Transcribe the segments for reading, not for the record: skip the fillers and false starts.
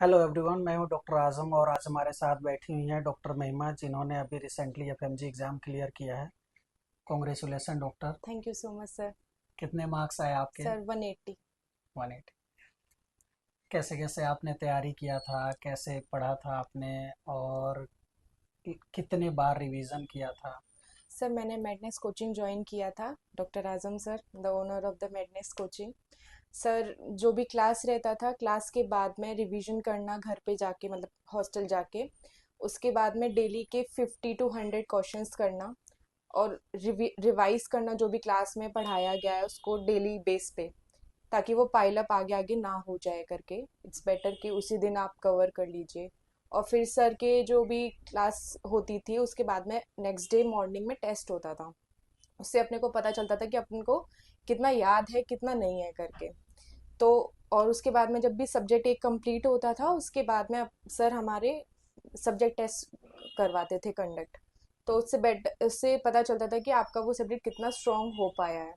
Hello everyone, मैं हूं doctor आजम और आज हमारे साथ बैठी हुई हैं डॉक्टर महिमा, जिन्होंने अभी रिसेंटली एफएमजी एग्ज़ाम क्लियर किया है। Congratulations doctor. Thank you so much sir. कितने मार्क्स आए आपके? सर 180। 180। कैसे कैसे आपने तैयारी किया था, कैसे पढ़ा था आपने, और कितने बार रिवीजन किया था? सर मैंने मैडनेस कोचिंग ज्वाइन किया था। Doctor Azam sir, the owner of the madness coaching. Sir जो भी क्लास रहता था, क्लास के बाद में रिवीजन करना घर पे जाके, मतलब हॉस्टल जाके। उसके बाद में डेली के 50 to 100 क्वेश्चंस करना और रिवाइज करना जो भी क्लास में पढ़ाया गया है उसको डेली बेस पे, ताकि वो पाइल अप आगे आगे ना हो जाए करके। इट्स बेटर कि उसी दिन आप कवर कर लीजिए। और फिर सर के जो भी क्लास होती थी उसके बाद में नेक्स्ट डे मॉर्निंग में टेस्ट होता था। उससे अपने को पता चलता था कि अपन को कितना याद है कितना नहीं है करके। तो और उसके बाद में जब भी सब्जेक्ट एक कंप्लीट होता था उसके बाद में सर हमारे सब्जेक्ट टेस्ट करवाते थे कंडक्ट। तो उससे पता चलता था कि आपका वो सब्जेक्ट कितना स्ट्रांग हो पाया है।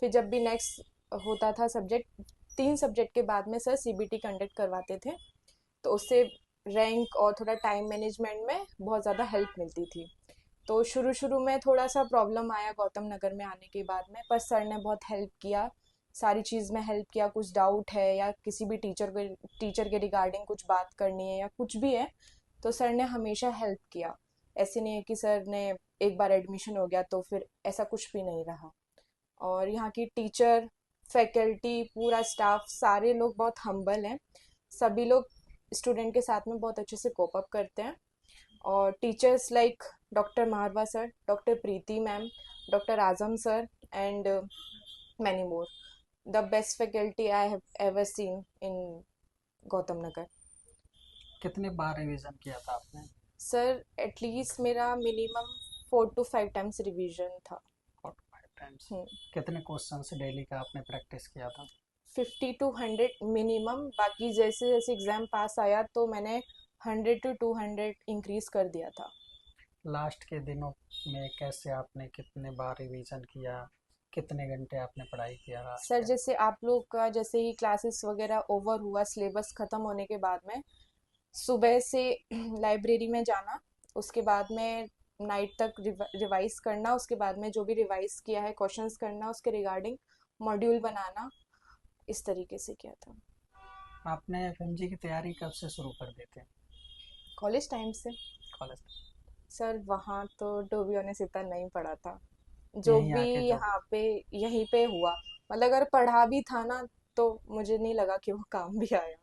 फिर जब भी नेक्स्ट होता था सब्जेक्ट, 3 सब्जेक्ट के बाद में सर सीबीटी कंडक्ट करवाते थे। तो उससे रैंक और थोड़ा टाइम मैनेजमेंट में बहुत ज़्यादा हेल्प मिलती थी। तो शुरू शुरू में थोड़ा सा प्रॉब्लम आया गौतम नगर में आने के बाद में, पर सर ने बहुत हेल्प किया। सारी चीज़ में हेल्प किया। कुछ डाउट है या किसी भी टीचर के रिगार्डिंग कुछ बात करनी है या कुछ भी है, तो सर ने हमेशा हेल्प किया। ऐसे नहीं है कि सर ने एक बार एडमिशन हो गया तो फिर ऐसा कुछ भी नहीं रहा। और यहाँ की टीचर, फैकल्टी, पूरा स्टाफ, सारे लोग बहुत हम्बल हैं। सभी लोग स्टूडेंट के साथ में बहुत अच्छे से कोप अप करते हैं। और teachers like doctor Marwa sir, doctor Preeti ma'am, doctor Azam sir and many more, the best faculty I have ever seen in Gautam Nagar. कितने बार रिवीजन किया था आपने? सर एटलीस्ट मेरा मिनिमम 4 to 5 टाइम्स रिवीजन था। 4 to 5 टाइम्स। कितने क्वेश्चन डेली का आपने प्रैक्टिस किया था? 50 to 100 मिनिमम। बाकी जैसे जैसे एग्ज़ाम पास आया तो मैंने 100 to 200 इंक्रीज कर दिया था। लास्ट के दिनों में कैसे आपने कितने बार रिवीजन किया, कितने घंटे आपने पढ़ाई किया लास्ट सर के? जैसे आप लोग का जैसे ही क्लासेस वगैरह ओवर हुआ, सिलेबस ख़त्म होने के बाद में सुबह से लाइब्रेरी में जाना, उसके बाद में नाइट तक रिवाइज करना, उसके बाद में जो भी रिवाइज किया है क्वेश्चंस करना, उसके रिगार्डिंग मॉड्यूल बनाना, इस तरीके से किया था। आपने एफएमजी की तैयारी कब से शुरू कर दी थी? कॉलेज टाइम से। कॉलेज? सर वहाँ तो टू बी ऑनेस्ट इतना नहीं पढ़ा था। जो यहीं भी आके जो यहाँ पे यहीं पे हुआ, मतलब अगर पढ़ा भी था ना तो मुझे नहीं लगा कि वो काम भी आया।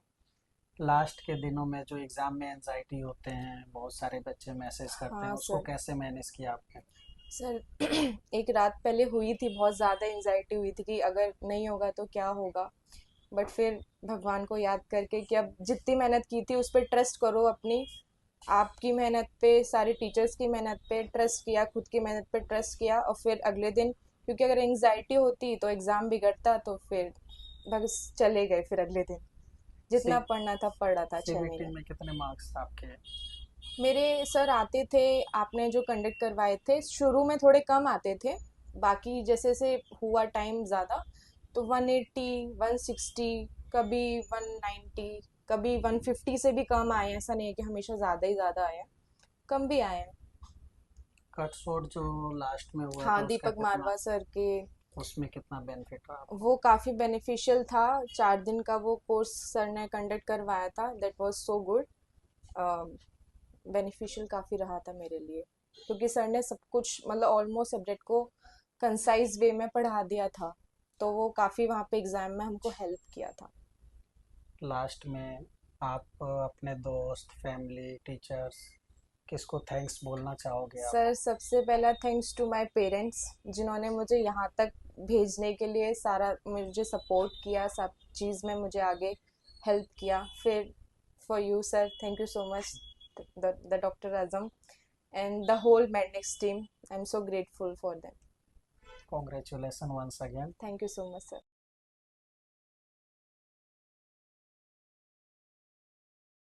लास्ट के दिनों में जो एग्ज़ाम में एनजाइटी होते हैं, बहुत सारे बच्चे मैसेज करते हैं, हाँ उसको सर। कैसे मैनेज किया आपने? सर एक रात पहले हुई थी, बहुत ज़्यादा एंजाइटी हुई थी कि अगर नहीं होगा तो क्या होगा। बट फिर भगवान को याद करके कि अब जितनी मेहनत की थी उस पर ट्रस्ट करो, अपनी आपकी मेहनत पे, सारे टीचर्स की मेहनत पे ट्रस्ट किया, खुद की मेहनत पे ट्रस्ट किया। और फिर अगले दिन, क्योंकि अगर एंजाइटी होती तो एग्ज़ाम बिगड़ता, तो फिर बस चले गए। फिर अगले दिन सी जितना पढ़ना था पढ़ा था 6 महीने। सीबीटी में कितने मार्क्स आपके? मेरे सर आते थे, आपने जो कंडक्ट करवाए थे शुरू में थोड़े कम आते थे। बाकी जैसे जैसे हुआ टाइम ज़्यादा, तो 180, 160, कभी 190, कभी 150 से भी कम आए हैं। ऐसा नहीं है कि हमेशा ज़्यादा ही ज़्यादा आए हैं, कम भी आए हैं। कट शॉट जो लास्ट में हुआ था हाँ, उसका दीपक कितना, मारवा सर के। उसमें कितना बेनिफिट रहा आपको? वो काफ़ी बेनिफिशियल था। 4 दिन का वो कोर्स सर ने कंडक्ट करवाया था, that was so good. Beneficial काफ़ी रहा था मेरे लिए, क्योंकि सर ने सब कुछ, मतलब ऑलमोस्ट सब्जेक्ट को कंसाइज वे में पढ़ा दिया था। तो वो काफ़ी वहाँ पे एग्ज़ाम में हमको हेल्प किया था। लास्ट में आप अपने दोस्त, फैमिली, टीचर्स, किसको थैंक्स बोलना चाहोगे आप? सर सबसे पहला थैंक्स टू माय पेरेंट्स, जिन्होंने मुझे यहाँ तक भेजने के लिए सारा मुझे सपोर्ट किया, सब चीज़ में मुझे आगे हेल्प किया। फिर for you sir, thank you so much, the doctor Azam and the whole Madnex team. I am so grateful for them. Congratulation once again. Thank you so much sir.